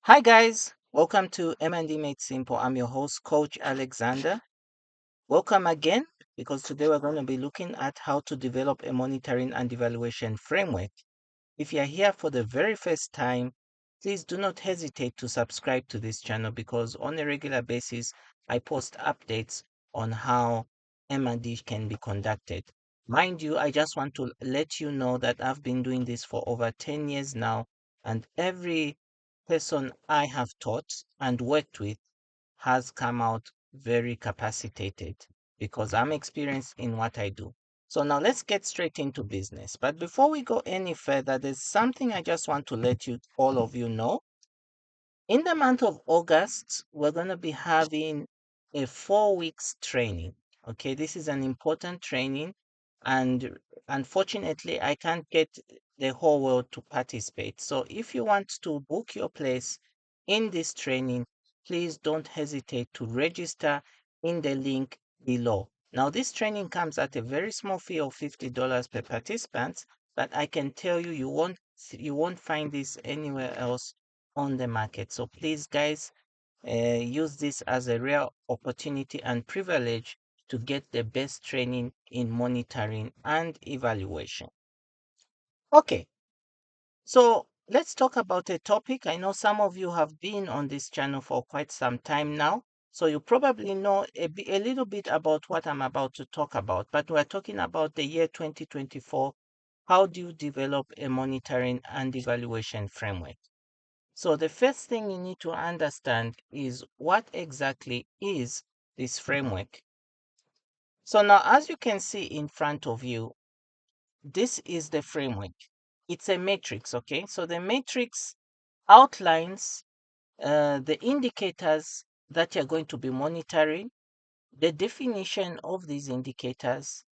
Hi guys, welcome to M&E Made Simple. I'm your host, Coach Alexander. Welcome again, because today we're going to be looking at how to develop a monitoring and evaluation framework. If you're here for the very first time, please do not hesitate to subscribe to this channel because on a regular basis, I post updates on how M&E can be conducted. Mind you, I just want to let you know that I've been doing this for over 10 years now, and every person I have taught and worked with has come out very capacitated because I'm experienced in what I do. So now let's get straight into business. But before we go any further, there's something I just want to let you all of you know. In the month of August, we're going to be having a 4 weeks training. Okay, this is an important training, and unfortunately, I can't get the whole world to participate. So if you want to book your place in this training, please don't hesitate to register in the link below. Now, this training comes at a very small fee of $50 per participant, but I can tell you, you won't find this anywhere else on the market. So please, guys, use this as a real opportunity and privilege to get the best training in monitoring and evaluation. Okay, so let's talk about a topic. I know some of you have been on this channel for quite some time now, so you probably know a little bit about what I'm about to talk about. But we're talking about the year 2024. How do you develop a monitoring and evaluation framework? So the first thing you need to understand is what exactly is this framework. So now, as you can see in front of you, this is the framework. It's a matrix, okay? So the matrix outlines the indicators that you're going to be monitoring, the definition of these indicators,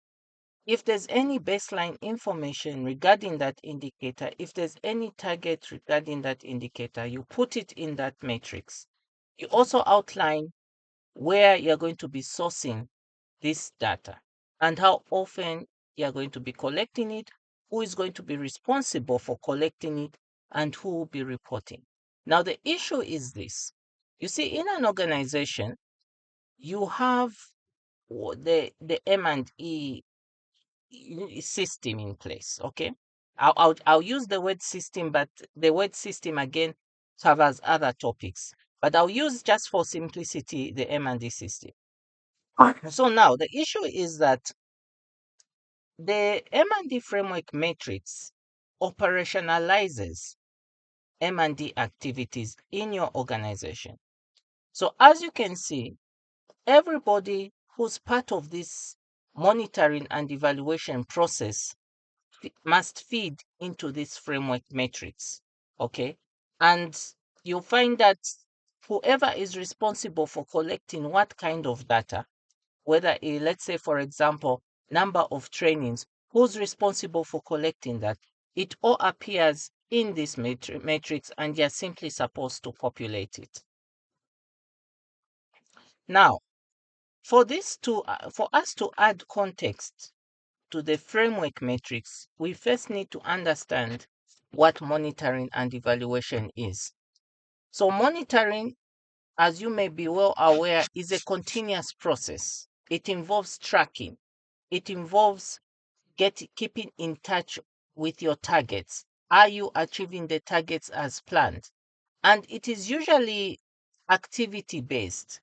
if there's any baseline information regarding that indicator, if there's any target regarding that indicator, you put it in that matrix. You also outline where you're going to be sourcing this data and how often you're going to be collecting it, who is going to be responsible for collecting it, and who will be reporting. Now, the issue is this. You see, in an organization, you have the M&E system in place. Okay, I'll use the word system, but the word system again covers other topics. But I'll use, just for simplicity, the M&D system. So now the issue is that the M&D framework matrix operationalizes M&D activities in your organization. So as you can see, everybody who's part of this monitoring and evaluation process must feed into this framework matrix. Okay. And you'll find that whoever is responsible for collecting what kind of data, whether, let's say, for example, number of trainings, who's responsible for collecting that, it all appears in this matrix, and you're simply supposed to populate it. Now, for us to add context to the framework matrix, we first need to understand what monitoring and evaluation is. So monitoring, as you may be well aware, is a continuous process. It involves tracking. It involves keeping in touch with your targets. Are you achieving the targets as planned? And it is usually activity based.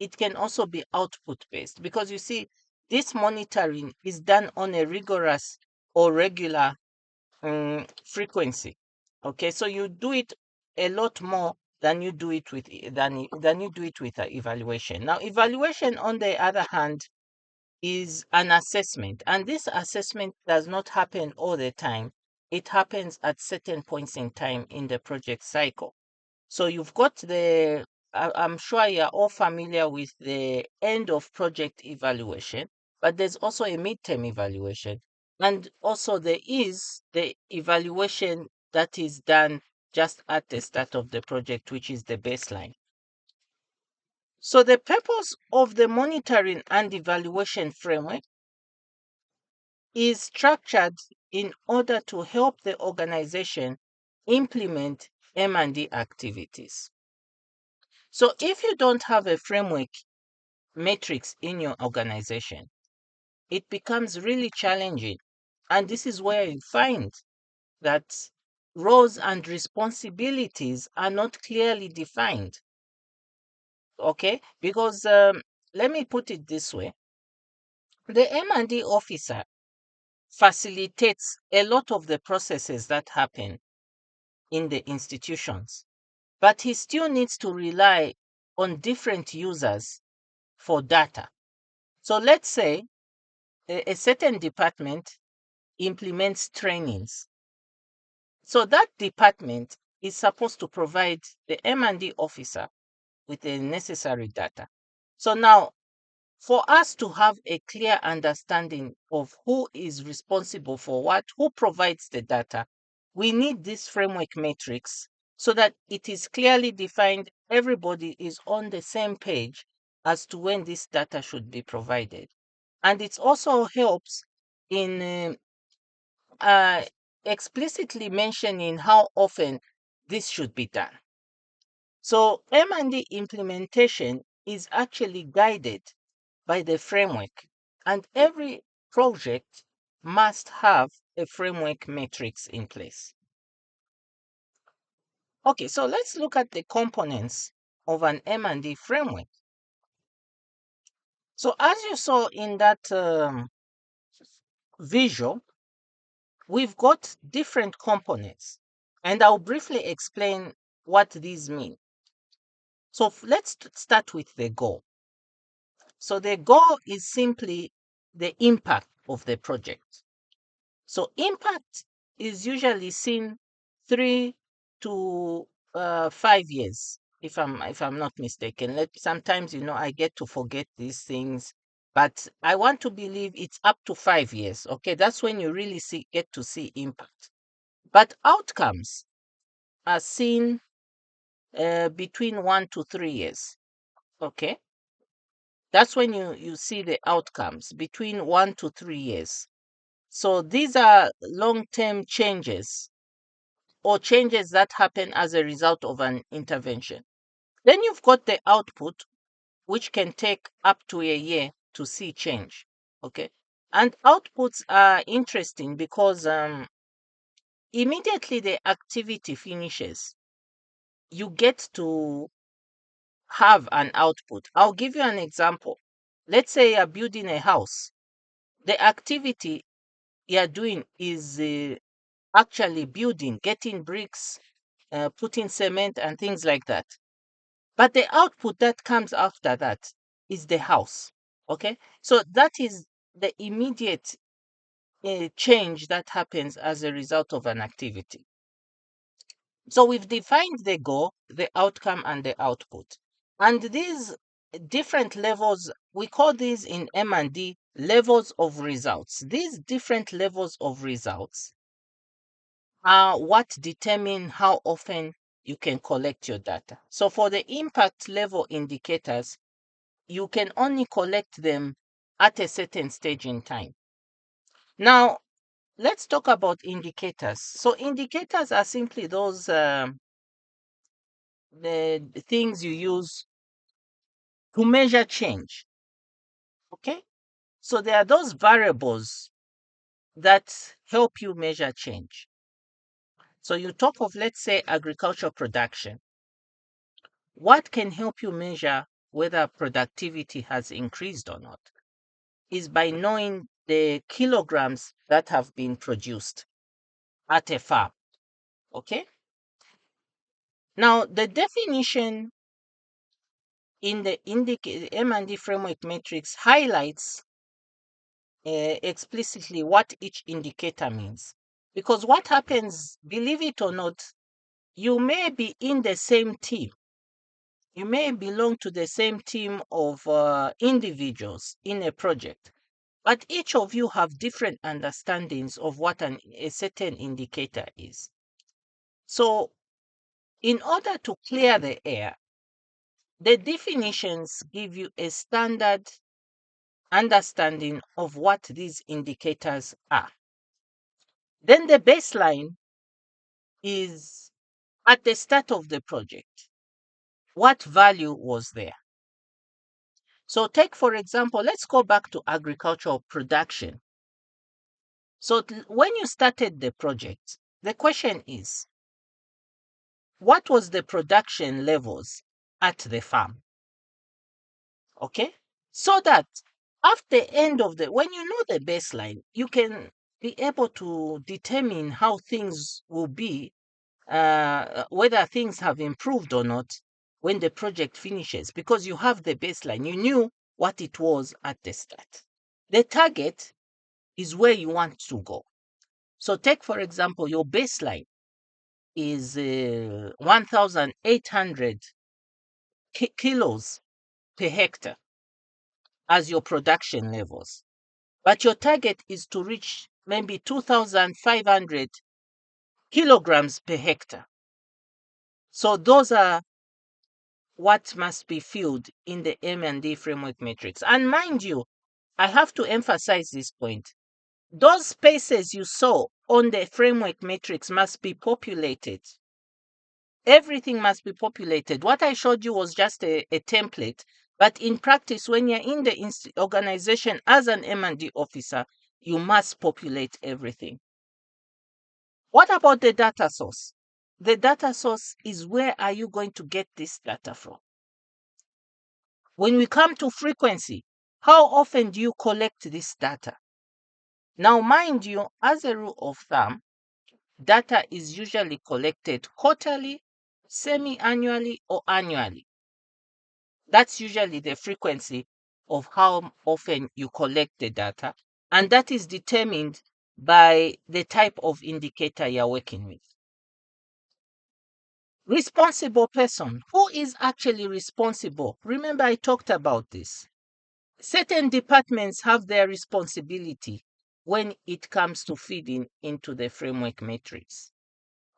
It can also be output based, because you see, this monitoring is done on a rigorous or regular frequency. Okay, so you do it a lot more than you do it with than you do it with evaluation. Now, evaluation, on the other hand, is an assessment, and this assessment does not happen all the time. It happens at certain points in time in the project cycle. So you've got I'm sure you're all familiar with the end of project evaluation, but there's also a midterm evaluation. And also there is the evaluation that is done just at the start of the project, which is the baseline. So the purpose of the monitoring and evaluation framework is structured in order to help the organization implement M&D activities. So if you don't have a framework matrix in your organization, it becomes really challenging. And this is where you find that roles and responsibilities are not clearly defined. Okay? Because let me put it this way, the M&D officer facilitates a lot of the processes that happen in the institutions, but he still needs to rely on different users for data. So let's say a certain department implements trainings. So that department is supposed to provide the M&D officer with the necessary data. So now, for us to have a clear understanding of who is responsible for what, who provides the data, we need this framework matrix so that it is clearly defined, everybody is on the same page as to when this data should be provided. And it also helps in uh, explicitly mentioning how often this should be done. So M&D implementation is actually guided by the framework, and every project must have a framework matrix in place. Okay, so let's look at the components of an M&D framework. So as you saw in that visual, we've got different components, and I'll briefly explain what these mean. So let's start with the goal. So the goal is simply the impact of the project. So impact is usually seen 3 to 5 years, if I'm not mistaken. Sometimes I get to forget these things, but I want to believe it's up to 5 years. Okay, that's when you really get to see impact. But outcomes are seen between 1 to 3 years. Okay, that's when you see the outcomes between 1 to 3 years. So these are long-term changes or changes that happen as a result of an intervention. Then you've got the output, which can take up to a year to see change. Okay. And outputs are interesting because immediately the activity finishes, you get to have an output. I'll give you an example. Let's say you're building a house. The activity you're doing is actually building, getting bricks, putting cement and things like that. But the output that comes after that is the house. Okay. So that is the immediate change that happens as a result of an activity. So we've defined the goal, the outcome, and the output. And these different levels, we call these in M&D levels of results. These different levels of results are what determine how often you can collect your data. So for the impact level indicators, you can only collect them at a certain stage in time. Now, let's talk about indicators. So indicators are simply those the things you use to measure change. Okay? So there are those variables that help you measure change. So you talk of, let's say, agricultural production. What can help you measure whether productivity has increased or not is by knowing the kilograms that have been produced at a farm. Okay? Now, the definition in the M&D framework matrix highlights explicitly what each indicator means. Because what happens, believe it or not, you may be in the same team. You may belong to the same team of individuals in a project, but each of you have different understandings of what a certain indicator is. So, in order to clear the air, the definitions give you a standard understanding of what these indicators are. Then the baseline is at the start of the project, what value was there? So take, for example, let's go back to agricultural production. So when you started the project, the question is, what was the production levels at the farm? Okay? So that after end of the, when you know the baseline, you can be able to determine how things will be, whether things have improved or not when the project finishes, because you have the baseline. You knew what it was at the start. The target is where you want to go. So take, for example, your baseline is 1,800 kilos per hectare as your production levels. But your target is to reach maybe 2,500 kilograms per hectare. So those are what must be filled in the M&E Framework Matrix. And mind you, I have to emphasize this point. Those spaces you saw on the framework matrix must be populated. Everything must be populated. What I showed you was just a template. But in practice, when you're in the organization as an M&D officer, you must populate everything. What about the data source? The data source is where are you going to get this data from? When we come to frequency, how often do you collect this data? Now, mind you, as a rule of thumb, data is usually collected quarterly, semi-annually, or annually. That's usually the frequency of how often you collect the data, and that is determined by the type of indicator you're working with. Responsible person. Who is actually responsible? Remember, I talked about this. Certain departments have their responsibility when it comes to feeding into the framework matrix.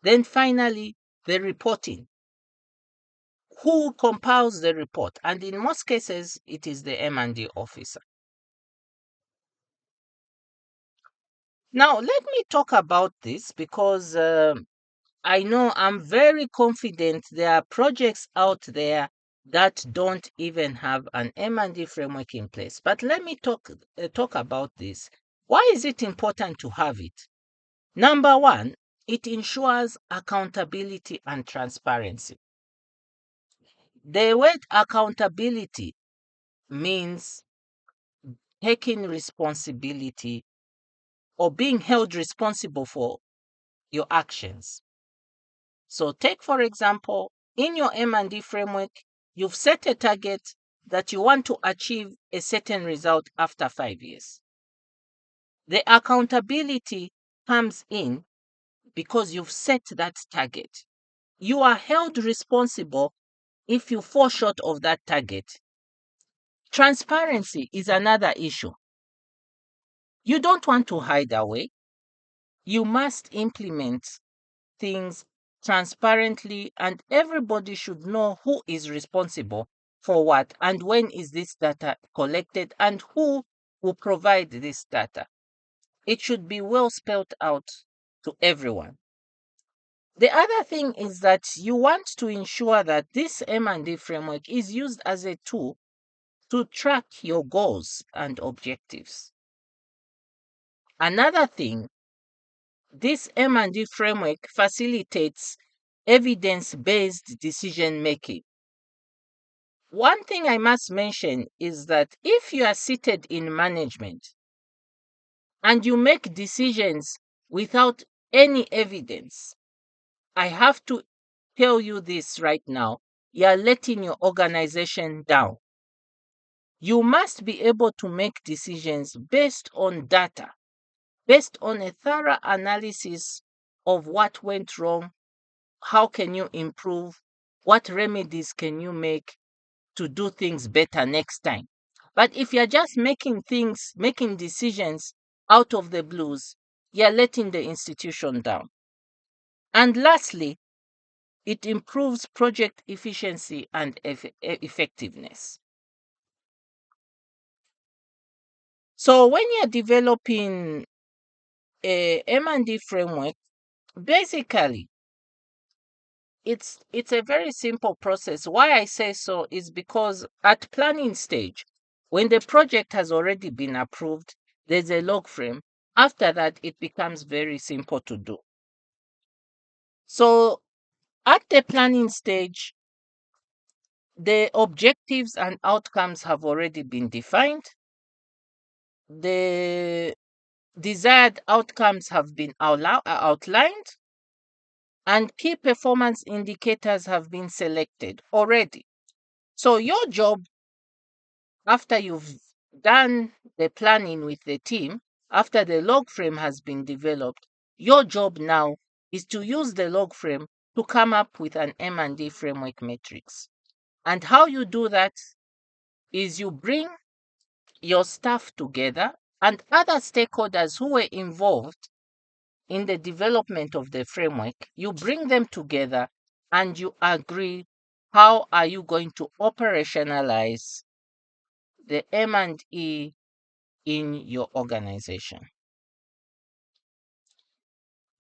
Then finally, the reporting. Who compiles the report? And in most cases, it is the M&D officer. Now, let me talk about this because I know I'm very confident there are projects out there that don't even have an M&D framework in place. But let me talk about this. Why is it important to have it? Number one, it ensures accountability and transparency. The word accountability means taking responsibility or being held responsible for your actions. So take, for example, in your M&D framework, you've set a target that you want to achieve a certain result after 5 years. The accountability comes in because you've set that target. You are held responsible if you fall short of that target. Transparency is another issue. You don't want to hide away. You must implement things transparently, and everybody should know who is responsible for what and when is this data collected and who will provide this data. It should be well spelled out to everyone. The other thing is that you want to ensure that this M&D framework is used as a tool to track your goals and objectives. Another thing, this M&D framework facilitates evidence-based decision making. One thing I must mention is that if you are seated in management and you make decisions without any evidence, I have to tell you this right now, you are letting your organization down. You must be able to make decisions based on data, based on a thorough analysis of what went wrong, how can you improve, what remedies can you make to do things better next time. But if you're just making decisions out of the blues, you're letting the institution down. And lastly, it improves project efficiency and effectiveness. So when you're developing a M&D framework, basically it's a very simple process. Why I say so is because at planning stage, when the project has already been approved, there's a log frame. After that, it becomes very simple to do. So at the planning stage, the objectives and outcomes have already been defined. The desired outcomes have been outlined, and key performance indicators have been selected already. So your job, after you've done the planning with the team, after the log frame has been developed, your job now is to use the log frame to come up with an M&E framework matrix. And how you do that is you bring your staff together and other stakeholders who were involved in the development of the framework. You bring them together and you agree how are you going to operationalize the M&E in your organization.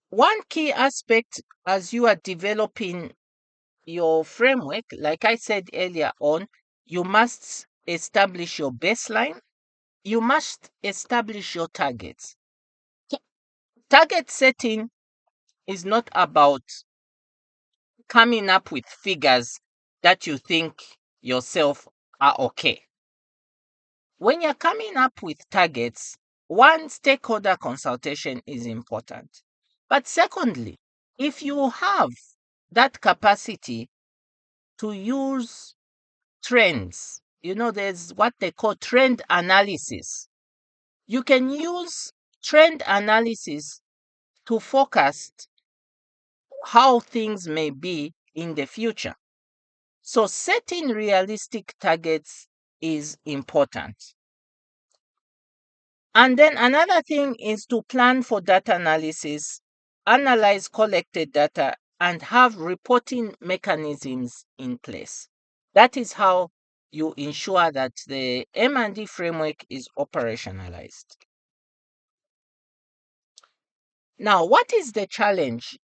One key aspect as you are developing your framework, like I said earlier on, you must establish your baseline. You must establish your targets. Target setting is not about coming up with figures that you think yourself are okay. When you're coming up with targets, one, stakeholder consultation is important. But secondly, if you have that capacity to use trends, there's what they call trend analysis. You can use trend analysis to forecast how things may be in the future. So setting realistic targets is important. And then another thing is to plan for data analysis, analyze collected data, and have reporting mechanisms in place. That is how you ensure that the M&E framework is operationalized. Now, what is the challenge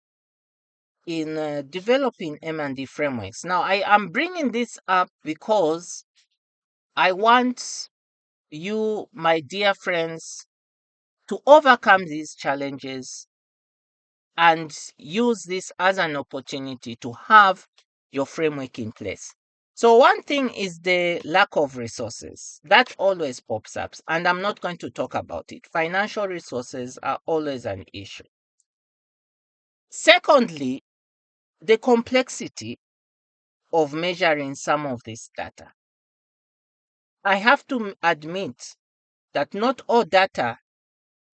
in developing M&E frameworks? Now, I am bringing this up because I want you, my dear friends, to overcome these challenges and use this as an opportunity to have your framework in place. So, one thing is the lack of resources. That always pops up, and I'm not going to talk about it. Financial resources are always an issue. Secondly, the complexity of measuring some of this data. I have to admit that not all data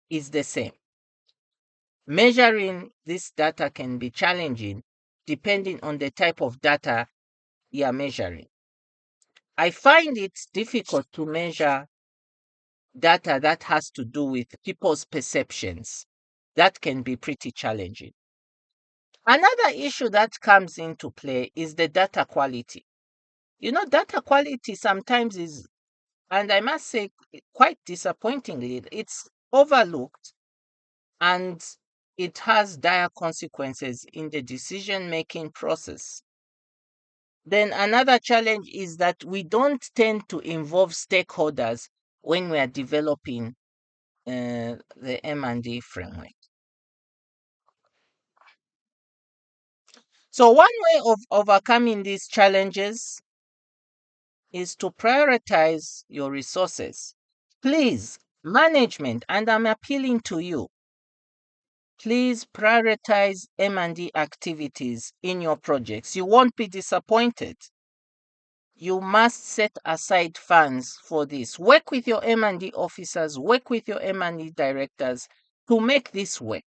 is the same. Measuring this data can be challenging depending on the type of data you are measuring. I find it difficult to measure data that has to do with people's perceptions. That can be pretty challenging. Another issue that comes into play is the data quality. Data quality sometimes is, and I must say, quite disappointingly, it's overlooked and it has dire consequences in the decision making process. Then another challenge is that we don't tend to involve stakeholders when we are developing the M&E framework. So one way of overcoming these challenges is to prioritize your resources. Please, management, and I'm appealing to you, please prioritize M&E activities in your projects. You won't be disappointed. You must set aside funds for this. Work with your M&E officers, work with your M&E directors to make this work.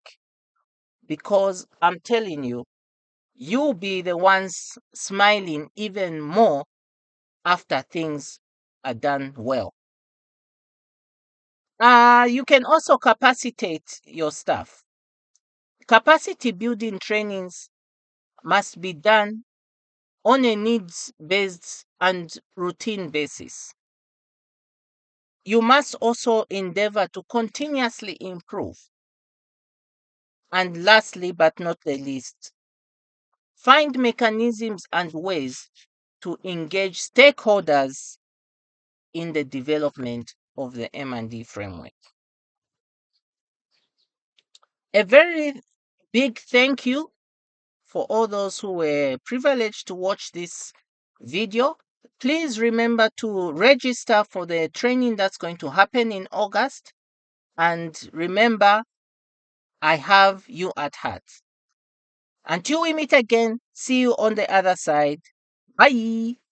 Because I'm telling you, you'll be the ones smiling even more after things are done well. You can also capacitate your staff. Capacity building trainings must be done on a needs based and routine basis. You must also endeavor to continuously improve. And lastly, but not the least, find mechanisms and ways to engage stakeholders in the development of the M&E framework. A very big thank you for all those who were privileged to watch this video. Please remember to register for the training that's going to happen in August. And remember, I have you at heart. Until we meet again, see you on the other side. Bye.